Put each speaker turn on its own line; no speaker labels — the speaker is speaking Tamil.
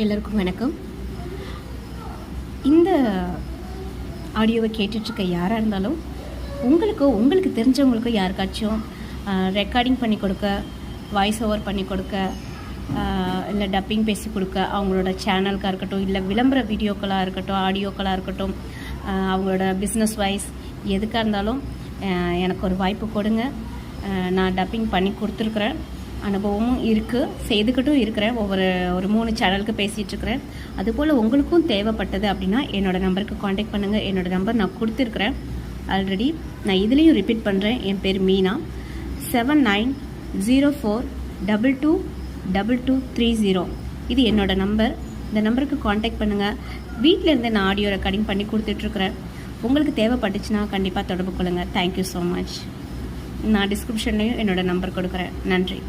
எல்லோருக்கும் வணக்கம். இந்த ஆடியோவை கேட்டுட்ருக்க யாராக இருந்தாலும் உங்களுக்கு தெரிஞ்சவங்களுக்கோ யாருக்காச்சும் ரெக்கார்டிங் பண்ணி கொடுக்க, வாய்ஸ் ஓவர் பண்ணி கொடுக்க, இல்லை டப்பிங் பேசி கொடுக்க, அவங்களோட சேனலுக்காக இருக்கட்டும், இல்லை விளம்பர வீடியோக்களாக இருக்கட்டும், ஆடியோக்களாக இருக்கட்டும், அவங்களோட பிஸ்னஸ் வைஸ் எதுக்காக இருந்தாலும் எனக்கு ஒரு வாய்ப்பு கொடுங்க. நான் டப்பிங் பண்ணி கொடுத்துருக்குறேன், அனுபவமும் இருக்குது, செய்துக்கிட்டும் இருக்கிறேன். ஒரு 3 சேனலுக்கு பேசிகிட்ருக்கிறேன். அதுபோல் உங்களுக்கும் தேவைப்பட்டது அப்படின்னா என்னோடய நம்பருக்கு காண்டாக்ட் பண்ணுங்கள். என்னோடய நம்பர் நான் கொடுத்துருக்குறேன் ஆல்ரெடி. நான் இதுலேயும் ரிப்பீட் பண்ணுறேன். என் பேர் மீனா. 7904222230. இது என்னோடய நம்பர். இந்த நம்பருக்கு காண்டாக்ட் பண்ணுங்கள். வீட்டில் இருந்து நான் ஆடியோ ரெக்கார்டிங் பண்ணி கொடுத்துட்ருக்குறேன். உங்களுக்கு தேவைப்பட்டுச்சுன்னா கண்டிப்பாக தொடர்பு கொள்ளுங்கள். Thank you so much. நான் டிஸ்கிரிப்ஷன்லேயும் என்னோடய நம்பர் கொடுக்குறேன். நன்றி.